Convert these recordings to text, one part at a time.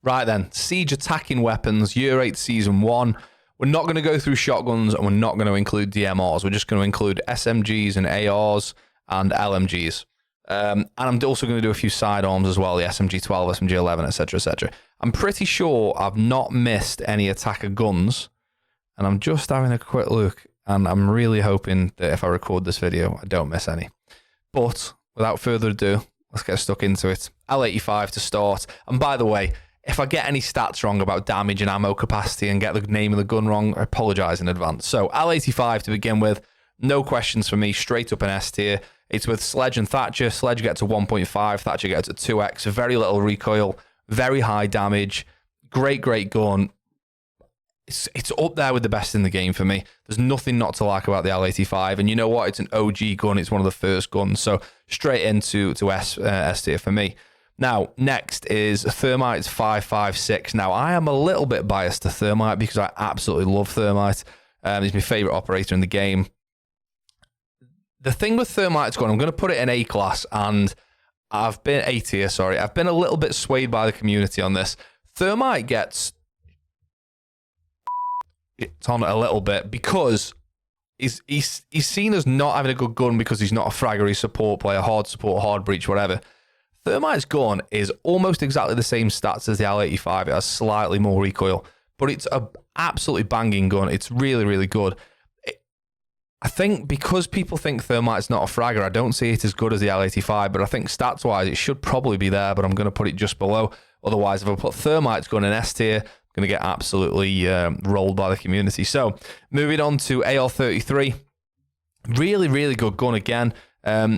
Right then, siege attacking weapons, Year 8 Season 1. We're not going to go through shotguns and we're not going to include DMRs. We're just going to include SMGs and ARs and LMGs. And I'm also going to do a few sidearms as well, the SMG-12, SMG-11, etc., etc. I'm pretty sure I've not missed any attacker guns, and I'm just having a quick look, and I'm really hoping that if I record this video, I don't miss any. But without further ado, let's get stuck into it. L85 to start. And by the way, if I get any stats wrong about damage and ammo capacity and get the name of the gun wrong, I apologize in advance. So L85 to begin with, no questions for me, straight up an S tier. It's with Sledge and Thatcher. Sledge gets a 1.5, Thatcher gets a 2x, very little recoil, very high damage, great gun. It's up there with the best in the game for me. There's nothing not to like about the L85, and you know what? It's an OG gun. It's one of the first guns, so straight into S tier for me. Now, next is Thermite's 5.56. Now, I am a little bit biased to Thermite because I absolutely love Thermite. He's my favorite operator in the game. The thing with Thermite's gun, I'm going to put it in A class, and I've been A tier, sorry. I've been a little bit swayed by the community on this. Thermite gets it's on a little bit because he's seen as not having a good gun because he's not a fraggery support player, hard support, hard breach, whatever. Thermite's gun is almost exactly the same stats as the L85. It has slightly more recoil, but it's an absolutely banging gun. It's really, really good. I think because people think Thermite's not a fragger, I don't see it as good as the L85, but I think stats-wise it should probably be there, but I'm going to put it just below. Otherwise, if I put Thermite's gun in S tier, I'm going to get absolutely rolled by the community. So, moving on to AR-33. Really, really good gun again.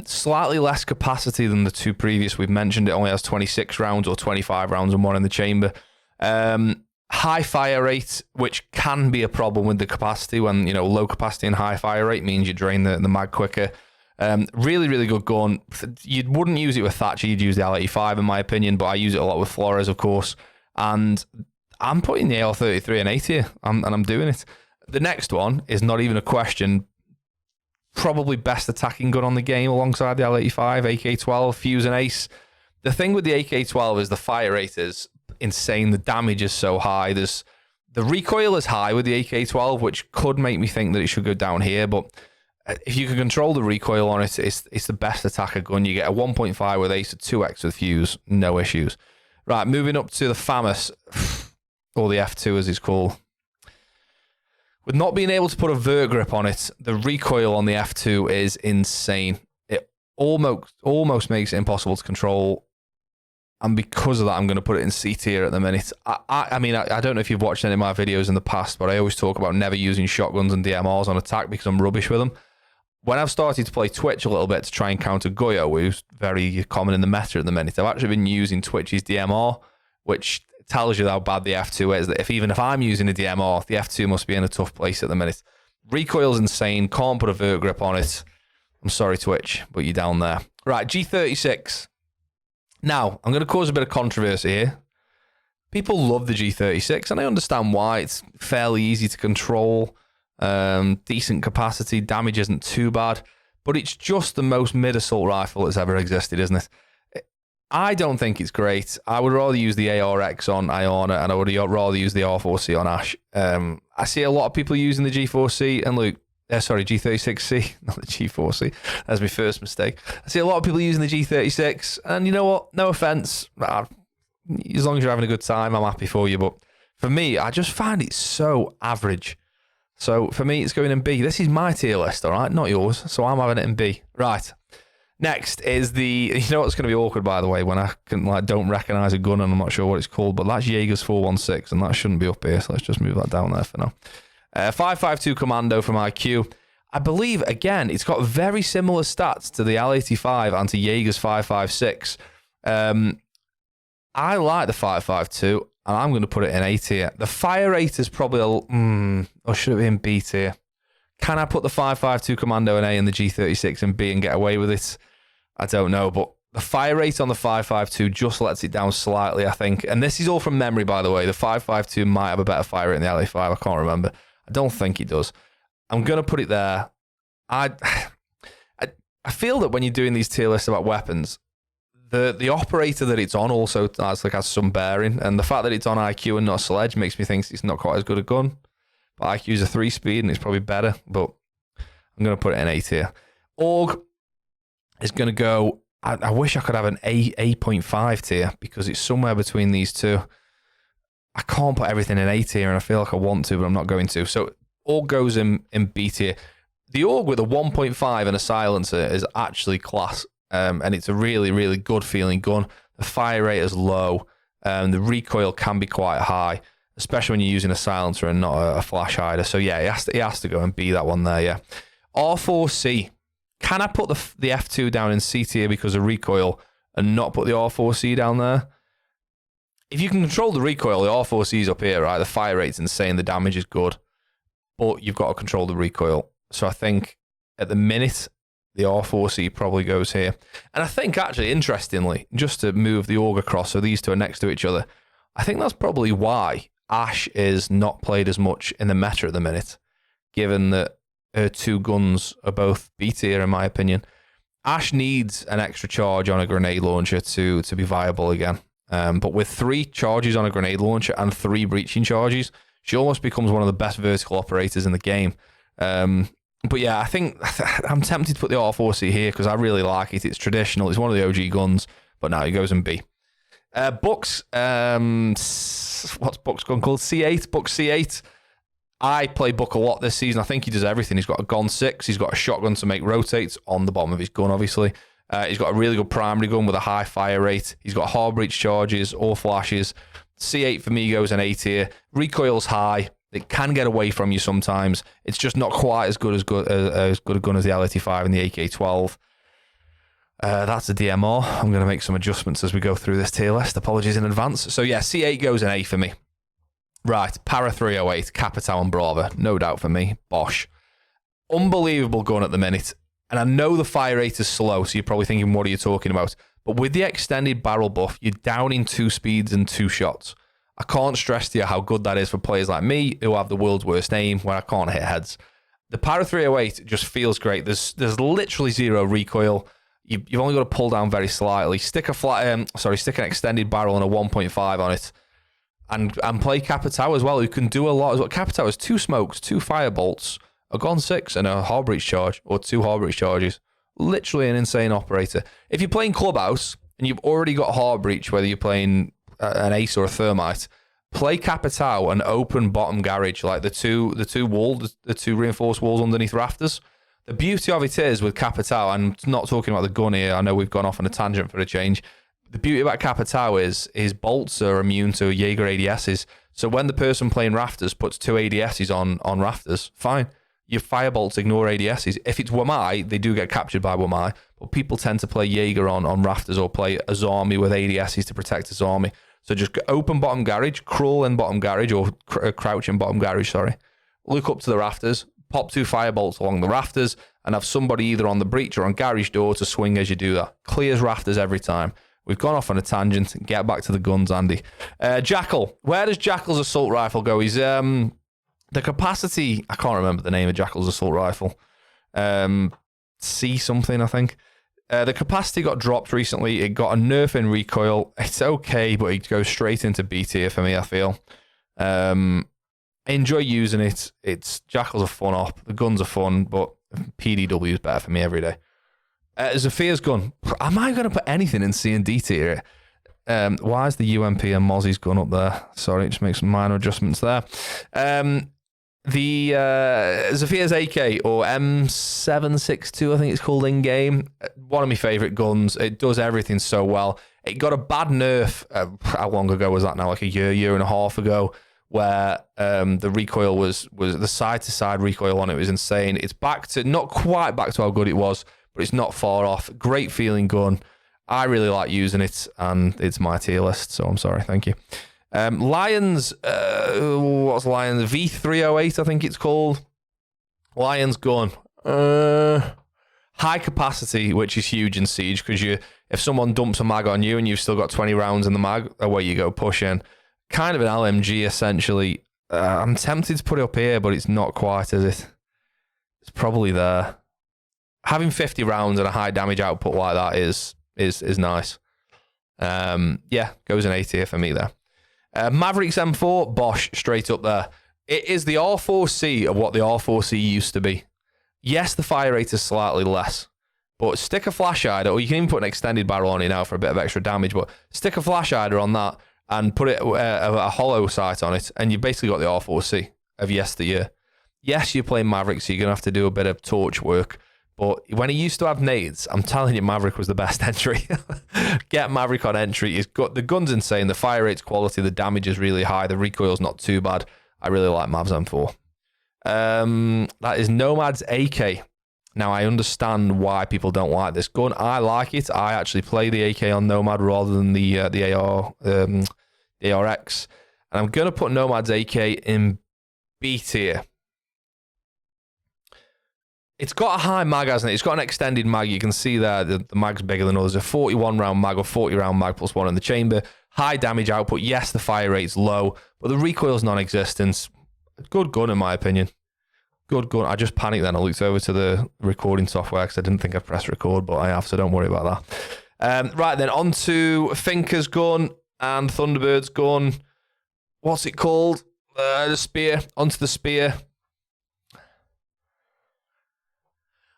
Slightly less capacity than the two previous we've mentioned. It only has 26 rounds or 25 rounds and one in the chamber. High fire rate, which can be a problem with the capacity when, you know, low capacity and high fire rate means you drain the mag quicker. Really, really good gun. You wouldn't use it with Thatcher, you'd use the L85 in my opinion, but I use it a lot with Flores, of course. And I'm putting the AR-33 in A tier, and I'm doing it. The next one is not even a question. Probably best attacking gun on the game alongside the L85, AK-12, Fuse and Ace. The thing with the AK-12 is the fire rate is insane. The damage is so high. The recoil is high with the AK-12, which could make me think that it should go down here, but if you can control the recoil on it, it's the best attacker gun. You get a 1.5 with Ace, a 2x with Fuse, no issues. Right, moving up to the FAMAS, or the F2 as it's called. With not being able to put a vert grip on it, the recoil on the F2 is insane. It almost makes it impossible to control. And because of that, I'm going to put it in C tier at the minute. I mean, I don't know if you've watched any of my videos in the past, but I always talk about never using shotguns and DMRs on attack because I'm rubbish with them. When I've started to play Twitch a little bit to try and counter Goyo, who's very common in the meta at the minute, I've actually been using Twitch's DMR, which tells you how bad the F2 is. That even if I'm using a DMR, the F2 must be in a tough place at the minute. Recoil's insane. Can't put a vert grip on it. I'm sorry, Twitch, but you're down there. Right, G36. Now, I'm going to cause a bit of controversy here. People love the G36, and I understand why. It's fairly easy to control, decent capacity, damage isn't too bad, but it's just the most mid-assault rifle that's ever existed, isn't it? I don't think it's great. I would rather use the ARX on Iona, and I would rather use the R4C on Ash. I see a lot of people using the G4C, and look, sorry, G36C, not the G4C. That's my first mistake. I see a lot of people using the G36, and you know what? No offense. As long as you're having a good time, I'm happy for you. But for me, I just find it so average. So for me, it's going in B. This is my tier list, all right? Not yours. So I'm having it in B. Right. Next is the, you know what's going to be awkward, by the way, when I don't recognize a gun and I'm not sure what it's called, but that's Jaeger's 416, and that shouldn't be up here. So let's just move that down there for now. 5.52 Commando from IQ. I believe, again, it's got very similar stats to the L85 and to Jaeger's 5.56. I like the 5.52, and I'm going to put it in A tier. The fire rate is probably or should it be in B tier? Can I put the 5.52 Commando in A and the G36 in B and get away with it? I don't know, but the fire rate on the 5.52 just lets it down slightly, I think. And this is all from memory, by the way. The 5.52 might have a better fire rate than the L85. I can't remember. I don't think it does. I'm going to put it there. I feel that when you're doing these tier lists about weapons, The operator that it's on also has some bearing, and the fact that it's on IQ and not sledge makes me think it's not quite as good a gun. But IQ's a 3-speed and it's probably better, but I'm going to put it in A tier. AUG is going to go, I wish I could have an A.5 tier because it's somewhere between these two. I can't put everything in A tier and I feel like I want to, but I'm not going to. So AUG goes in B tier. The AUG with a 1.5 and a silencer is actually class. And it's a really, really good feeling gun. The fire rate is low. The recoil can be quite high, especially when you're using a silencer and not a flash hider. So yeah, it has to go and be that one there, yeah. R4C. Can I put the F2 down in C tier because of recoil and not put the R4C down there? If you can control the recoil, the R4C is up here, right? The fire rate's insane, the damage is good, but you've got to control the recoil. So I think at the minute, the R4C probably goes here. And I think, actually, interestingly, just to move the AUG across so these two are next to each other, I think that's probably why Ash is not played as much in the meta at the minute, given that her two guns are both B tier, in my opinion. Ash needs an extra charge on a grenade launcher to be viable again. But with 3 charges on a grenade launcher and 3 breaching charges, she almost becomes one of the best vertical operators in the game. But yeah, I think I'm tempted to put the R4C here because I really like it. It's traditional. It's one of the OG guns, but now it goes in B. Bucks, what's Buck's gun called? C8, Buck C8. I play Buck a lot this season. I think he does everything. He's got a Gon 6. He's got a shotgun to make rotates on the bottom of his gun, obviously. He's got a really good primary gun with a high fire rate. He's got hard breach charges or flashes. C8 for me goes in A tier. Recoil's high. It can get away from you sometimes. It's just not quite as good a gun as the L85 and the AK-12. That's a DMR. I'm going to make some adjustments as we go through this tier list. Apologies in advance. So yeah, C8 goes in A for me. Right, Para 308, Capitalo and Bravo. No doubt for me. Bosch. Unbelievable gun at the minute. And I know the fire rate is slow, so you're probably thinking, what are you talking about? But with the extended barrel buff, you're down in 2 speeds and 2 shots. I can't stress to you how good that is for players like me who have the world's worst aim where I can't hit heads. The Para 308 just feels great. There's literally 0 recoil. You've only got to pull down very slightly. Stick an extended barrel and a 1.5 on it, and play Capitalo as well, who can do a lot as well. Capitalo has 2 smokes, 2 fire bolts, a Gon 6, and a hard breach charge, or 2 hard breach charges. Literally an insane operator. If you're playing Clubhouse and you've already got hard breach, whether you're playing an ace or a thermite, play Capitalo and open bottom garage, like the two reinforced walls underneath rafters. The beauty of it is with Capitalo, I'm not talking about the gun here, I know we've gone off on a tangent for a change. The beauty about Capitalo is his bolts are immune to Jaeger ADSs. So when the person playing rafters puts 2 ADSs on rafters, fine. Your fire bolts ignore ADSs. If it's Wamai, they do get captured by Wamai, but people tend to play Jaeger on rafters or play Azami with ADSs to protect Azami. So just open bottom garage, crawl in bottom garage, or crouch in bottom garage, sorry. Look up to the rafters, pop 2 fire bolts along the rafters, and have somebody either on the breach or on garage door to swing as you do that. Clears rafters every time. We've gone off on a tangent. Get back to the guns, Andy. Jackal. Where does Jackal's assault rifle go? He's the capacity, I can't remember the name of Jackal's assault rifle. C something, I think. The capacity got dropped recently. It got a nerf in recoil. It's okay, but it goes straight into B tier for me, I feel. I enjoy using it. Jackal's a fun op. The guns are fun, but PDW is better for me every day. Zofia's gun. Am I going to put anything in C and D tier? Why is the UMP and Mozzie's gun up there? Sorry, just make some minor adjustments there. The Zofia's AK, or M762, I think it's called in game. One of my favourite guns. It does everything so well. It got a bad nerf. How long ago was that now? Like a year and a half ago, where the recoil was the side to side recoil on it was insane. It's back to, not quite back to how good it was, but it's not far off. Great feeling gun. I really like using it, and it's my tier list, so I'm sorry. Thank you. Lions, what's Lions? V308, I think it's called. Lions gun. High capacity, which is huge in Siege, because if someone dumps a mag on you and you've still got 20 rounds in the mag, away you go, push in. Kind of an LMG, essentially. I'm tempted to put it up here, but it's not quite, is it? It's probably there. Having 50 rounds and a high damage output like that is nice. Yeah, goes in A tier for me there. Mavericks M4, Bosch, straight up there. It is the R4C of what the R4C used to be. Yes, the fire rate is slightly less, but stick a flash hider, or you can even put an extended barrel on it now for a bit of extra damage, but stick a flash hider on that and put it a hollow sight on it, and you've basically got the R4C of yesteryear. Yes, you're playing Maverick, so you're going to have to do a bit of torch work, but when he used to have nades, I'm telling you, Maverick was the best entry. Get Maverick on entry. He's got, the gun's insane, the fire rate's quality, the damage is really high, the recoil's not too bad. I really like Mavs M4. That is Nomad's AK. Now, I understand why people don't like this gun. I like it. I actually play the AK on Nomad rather than the AR, the ARX. And I'm going to put Nomad's AK in B tier. It's got a high mag, hasn't it? It's got an extended mag. You can see there the mag's bigger than others. A 41-round mag or 40-round mag plus one in the chamber. High damage output. Yes, the fire rate's low, but the recoil's non-existent. Good gun, in my opinion. Good gun. I just panicked then. I looked over to the recording software because I didn't think I'd press record, but I have, so don't worry about that. Right, then on to Finker's gun and Thunderbird's gun. What's it called? The spear. Onto the spear.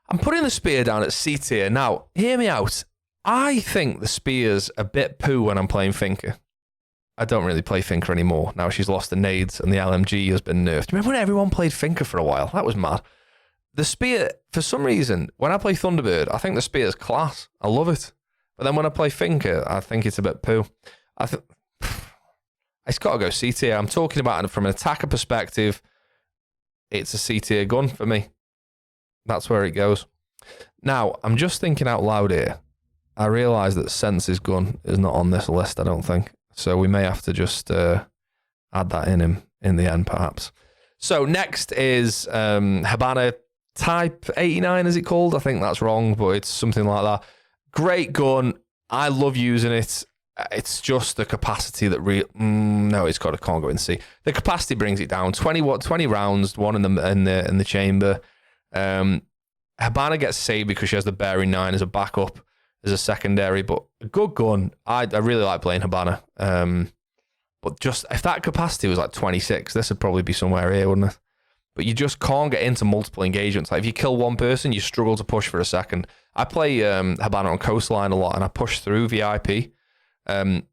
I'm putting the spear down at C tier. Now, hear me out. I think the spear's a bit poo when I'm playing Finker. I don't really play Finker anymore. Now she's lost the nades and the LMG has been nerfed. Remember when everyone played Finker for a while? That was mad. The spear, for some reason, when I play Thunderbird, I think the spear's class. I love it. But then when I play Finker, I think it's a bit poo. It's got to go C tier. I'm talking about it from an attacker perspective. It's a C tier gun for me. That's where it goes. Now, I'm just thinking out loud here. I realise that Sense's gun is not on this list, I don't think. So we may have to just add that in the end, perhaps. So next is Habana Type 89, is it called? I think that's wrong, but it's something like that. Great gun. I love using it. It's just the capacity that no, it's can't go in C. The capacity brings it down. 20 rounds, one in the chamber. Habana gets saved because she has the bearing 9 as a backup, as a secondary, but a good gun. I really like playing Habana. But just if that capacity was like 26, this would probably be somewhere here, wouldn't it? But you just can't get into multiple engagements. Like if you kill one person, you struggle to push for a second. I play Habana on Coastline a lot, and I push through VIP and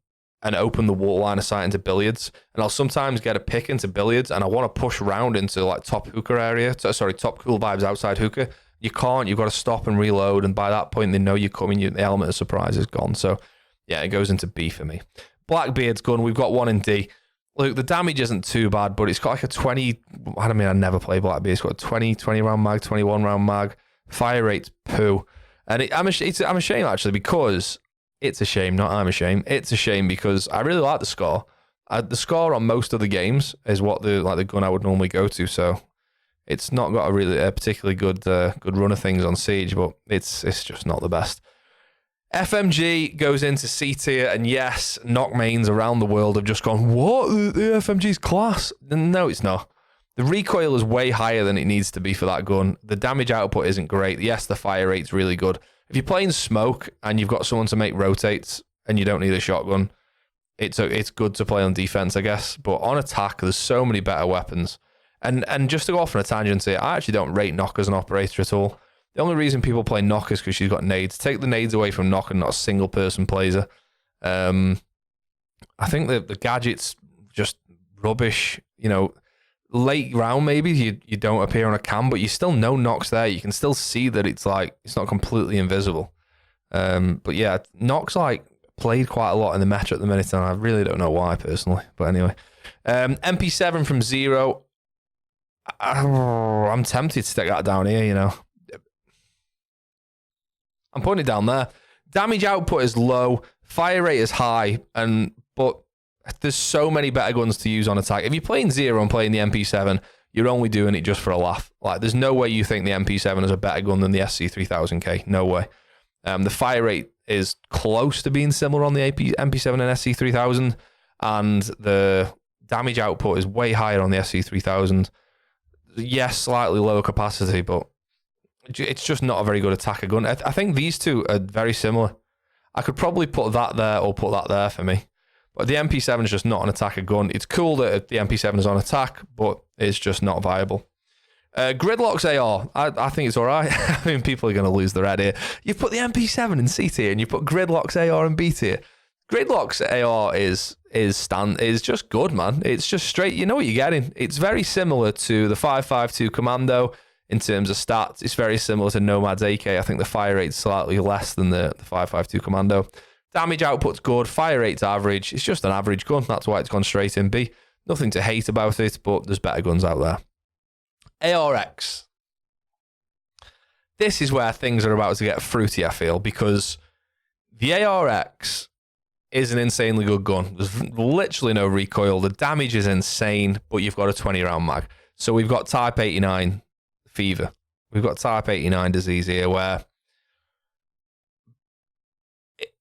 open the water line of sight into billiards. And I'll sometimes get a pick into billiards, and I want to push round into like top hookah area. Top cool vibes outside hookah. You can't. You've got to stop and reload. And by that point, they know you're coming. The element of surprise is gone. So yeah, it goes into B for me. Blackbeard's gun. We've got one in D. Look, the damage isn't too bad, but it's got like a 20... I mean, I never play Blackbeard. It's got a 20-round mag, 21-round mag. Fire rate's poo. And I'm ashamed, actually, because... It's a shame, not I'm ashamed. It's a shame because I really like the score. The score on most of the games is what the gun I would normally go to, so it's not got a particularly good run of things on Siege, but it's just not the best. FMG goes into C tier, and yes, knock mains around the world have just gone, what? The FMG's class? No, it's not. The recoil is way higher than it needs to be for that gun. The damage output isn't great. Yes, the fire rate's really good. If you're playing smoke and you've got someone to make rotates and you don't need a shotgun, it's good to play on defense, I guess. But on attack, there's so many better weapons. And just to go off on a tangent here, I actually don't rate Nock as an operator at all. The only reason people play Nock is because she's got nades. Take the nades away from Nock and not a single person plays her. I think the gadget's just rubbish. You know, late round maybe you don't appear on a cam, but you still know Nock's there. You can still see that it's not completely invisible. But yeah, Nock's played quite a lot in the meta at the minute, and I really don't know why personally. But anyway, MP7 from Zero. I'm tempted to stick that down here, you know. I'm putting it down there. Damage output is low, fire rate is high, but there's so many better guns to use on attack. If you're playing Zero and playing the MP7, you're only doing it just for a laugh. There's no way you think the MP7 is a better gun than the SC3000K. No way. The fire rate is close to being similar on the MP7 and SC3000, and the damage output is way higher on the SC3000. Yes, slightly lower capacity, but it's just not a very good attacker gun. I think these two are very similar. I could probably put that there or put that there for me. But the MP7 is just not an attacker gun. It's cool that the MP7 is on attack, but it's just not viable. Gridlock's AR, I think it's all right. I mean, people are going to lose their head here. You put the MP7 in C tier and you put Gridlock's AR in B tier. Gridlock's AR is just good, man. It's just straight. You know what you're getting. It's very similar to the 5.52 Commando in terms of stats. It's very similar to Nomad's AK. I think the fire rate's slightly less than the 5.52 Commando. Damage output's good. Fire rate's average. It's just an average gun. That's why it's gone straight in B. Nothing to hate about it, but there's better guns out there. ARX. This is where things are about to get fruity, I feel, because the ARX is an insanely good gun. There's literally no recoil. The damage is insane, but you've got a 20-round mag. So we've got Type 89 fever. We've got Type 89 disease here where,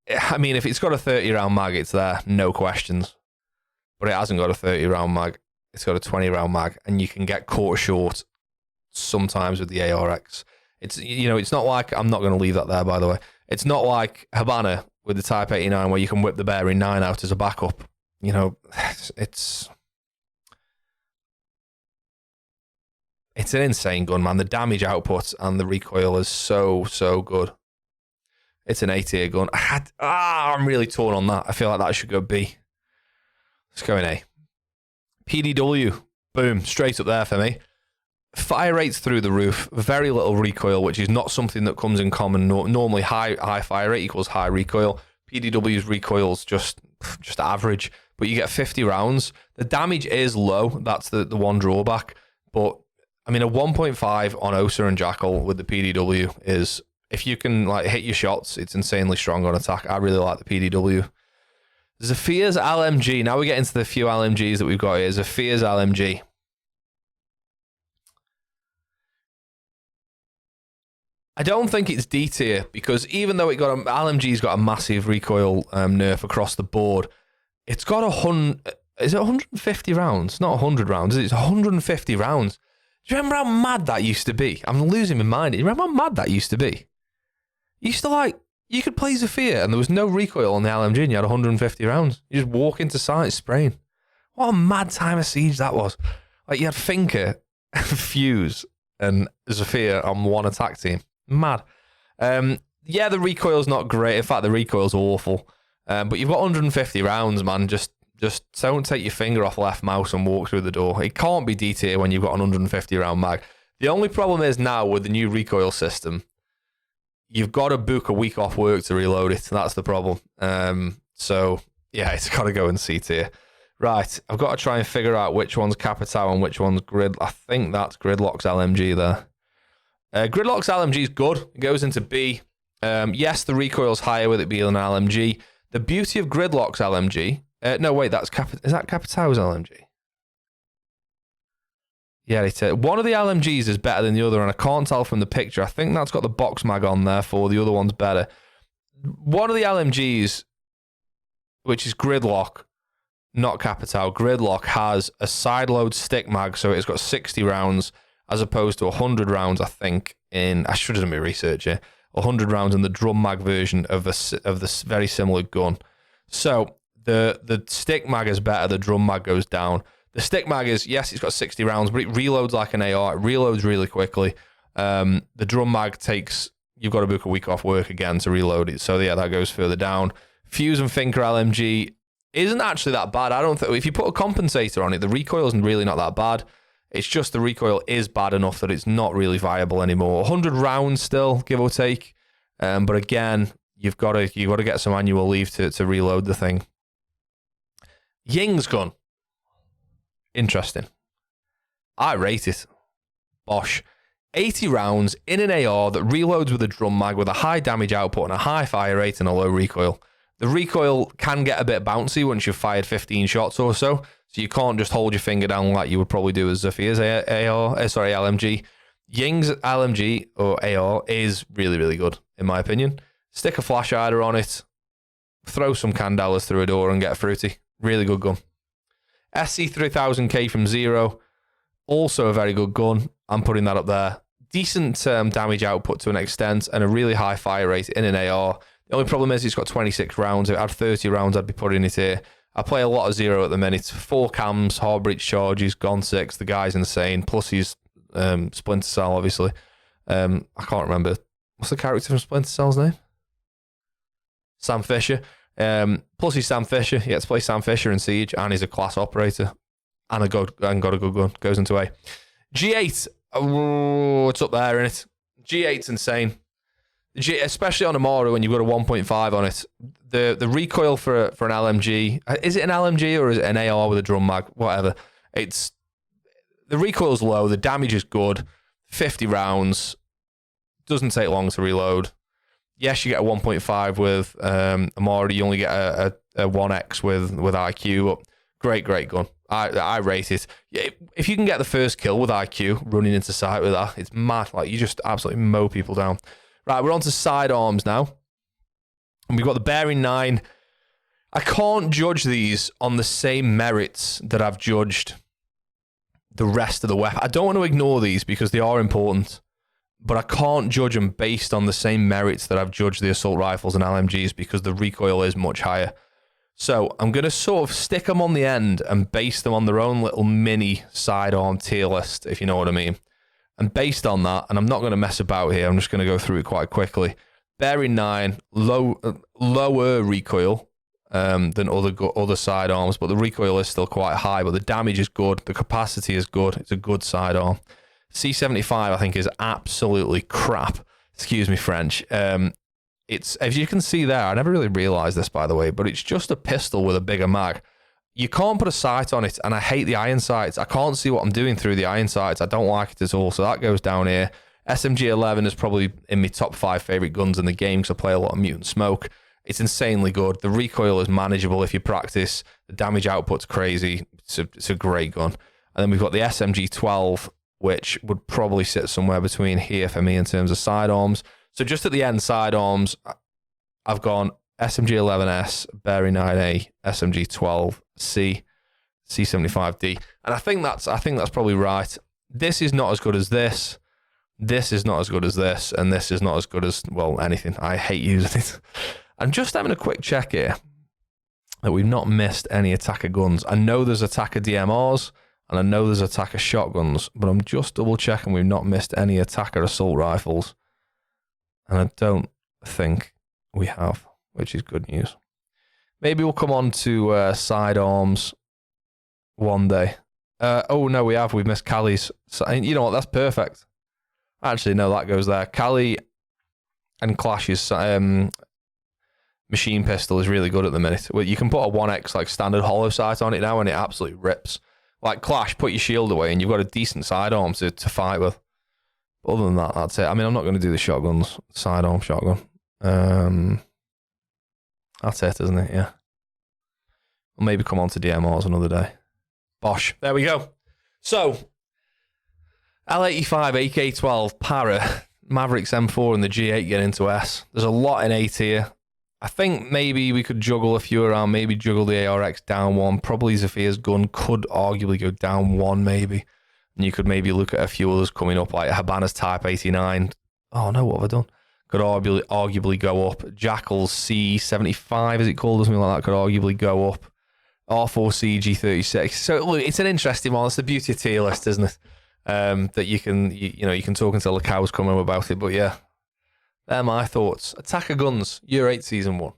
I mean, if it's got a 30-round mag, it's there, no questions. But it hasn't got a 30-round mag. It's got a 20-round mag, and you can get caught short sometimes with the ARX. It's, you know, it's not like, I'm not going to leave that there, by the way. It's not like Habana with the Type 89 where you can whip the bearing 9 out as a backup. You know, it's an insane gun, man. The damage output and the recoil is so good. It's an A-tier gun. I'm really torn on that. I feel like that should go B. Let's go in A. PDW. Boom. Straight up there for me. Fire rate's through the roof. Very little recoil, which is not something that comes in common. Normally, high fire rate equals high recoil. PDW's recoil's just average, but you get 50 rounds. The damage is low. That's the one drawback. But, I mean, a 1.5 on Osa and Jackal with the PDW is, if you can like hit your shots, it's insanely strong on attack. I really like the PDW. Zofia's LMG. Now we get into the few LMGs that we've got here. Zofia's LMG. I don't think it's D tier because even though LMG's got a massive recoil nerf across the board, it's got is it 150 rounds? Not 100 rounds. It's 150 rounds. Do you remember how mad that used to be? I'm losing my mind. Do you remember how mad that used to be? You used to you could play Zofia and there was no recoil on the LMG and you had 150 rounds. You just walk into sight spraying. What a mad time of siege that was. Like you had Finker, Fuse, and Zofia on one attack team. Mad. Yeah, the recoil's not great. In fact, the recoil's awful. But you've got 150 rounds, man. Just don't take your finger off left mouse and walk through the door. It can't be D tier when you've got an 150 round mag. The only problem is now with the new recoil system, you've got to book a week off work to reload it. That's the problem. So yeah, it's got to go in C tier. Right, I've got to try and figure out which one's Capitalo and which one's Grid. I think that's Gridlock's LMG there. Gridlock's LMG is good. It goes into B. Yes, the recoil's higher with it being an LMG. The beauty of Gridlock's LMG... no, wait, is that Capitalo's LMG? Yeah, one of the LMGs is better than the other, and I can't tell from the picture. I think that's got the box mag on there for the other one's better. One of the LMGs, which is Gridlock, not Capitalo, Gridlock has a sideload stick mag, so it's got 60 rounds, as opposed to 100 rounds, I think, I should have done my research here, 100 rounds in the drum mag version of this very similar gun. So the stick mag is better, the drum mag goes down. The stick mag is, yes, it's got 60 rounds, but it reloads like an AR. It reloads really quickly. The drum mag you've got to book a week off work again to reload it. So yeah, that goes further down. Fuse and Finker LMG isn't actually that bad. I don't think, if you put a compensator on it, the recoil isn't really not that bad. It's just the recoil is bad enough that it's not really viable anymore. 100 rounds still, give or take. But again, you've got to get some annual leave to reload the thing. Ying's gun. Interesting. I rate it. Bosh. 80 rounds in an AR that reloads with a drum mag with a high damage output and a high fire rate and a low recoil. The recoil can get a bit bouncy once you've fired 15 shots or so. So you can't just hold your finger down like you would probably do with Zofia's LMG. Ying's LMG or AR is really, really good, in my opinion. Stick a flash hider on it, throw some candelas through a door and get fruity. Really good gun. SC3000K from Zero, also a very good gun. I'm putting that up there. Decent damage output to an extent and a really high fire rate in an AR. The only problem is it's got 26 rounds. If it had 30 rounds, I'd be putting it here. I play a lot of Zero at the minute. 4 cams, hard breach charges, gone 6. The guy's insane. Plus he's Splinter Cell, obviously. I can't remember. What's the character from Splinter Cell's name? Sam Fisher. Plus he's Sam Fisher. He gets to play Sam Fisher in Siege, and he's a class operator. And got a good gun. Goes into A. G8. Oh, it's up there, isn't it? G8's insane. Especially on a Mara when you've got a 1.5 on it. The recoil for an LMG, is it an LMG or is it an AR with a drum mag? Whatever. The recoil's low, the damage is good. 50 rounds. Doesn't take long to reload. Yes, you get a 1.5 with a Mara. You only get a 1x with IQ. But great gun. I rate it. If you can get the first kill with IQ, running into sight with that, it's mad. Like, you just absolutely mow people down. Right, we're on to sidearms now. And we've got the Bearing 9. I can't judge these on the same merits that I've judged the rest of the weapon. I don't want to ignore these because they are important, but I can't judge them based on the same merits that I've judged the assault rifles and LMGs because the recoil is much higher. So I'm going to sort of stick them on the end and base them on their own little mini sidearm tier list, if you know what I mean. And based on that, and I'm not going to mess about here, I'm just going to go through it quite quickly. Bearing 9, lower recoil than other sidearms, but the recoil is still quite high, but the damage is good, the capacity is good, it's a good sidearm. C75, I think, is absolutely crap. Excuse me, French. It's, as you can see there, I never really realised this, by the way, but it's just a pistol with a bigger mag. You can't put a sight on it, and I hate the iron sights. I can't see what I'm doing through the iron sights. I don't like it at all, so that goes down here. SMG 11 is probably in my top 5 favourite guns in the game because I play a lot of Mutant Smoke. It's insanely good. The recoil is manageable if you practice. The damage output's crazy. It's a great gun. And then we've got the SMG 12, which would probably sit somewhere between here for me in terms of sidearms. So just at the end, sidearms, I've gone SMG 11S, Bearing 9A, SMG 12C, C75D, and I think that's probably right. This is not as good as this. This is not as good as this, and this is not as good as, well, anything. I hate using it. I'm just having a quick check here that we've not missed any attacker guns. I know there's attacker DMRs, and I know there's attacker shotguns, but I'm just double checking we've not missed any attacker assault rifles, and I don't think we have, which is good news. Maybe we'll come on to sidearms one day. Oh, no, we have. We've missed Cali's. You know what? That's perfect. Actually, no, that goes there. Cali and Clash's machine pistol is really good at the minute. Well, you can put a 1x like standard hollow sight on it now, and it absolutely rips. Like Clash, put your shield away, and you've got a decent sidearm to fight with. But other than that, that's it. I mean, I'm not going to do the shotguns, sidearm shotgun. That's it, isn't it? Yeah. We'll maybe come on to DMRs another day. Bosh. There we go. So, L85, AK-12, Para, Mavericks M4, and the G8 get into S. There's a lot in A tier. I think maybe we could juggle a few around, maybe juggle the ARX down 1. Probably Zofia's gun could arguably go down 1, maybe. And you could maybe look at a few others coming up, like Habana's Type 89. Oh, no, what have I done? Could arguably go up. Jackal's C75, is it called, or something like that, could arguably go up. R4C G36. So, look, it's an interesting one. It's the beauty of tier list, isn't it? That you can talk until the cows come home about it. But yeah, they're my thoughts. Attacker guns, Year 8, Season 1.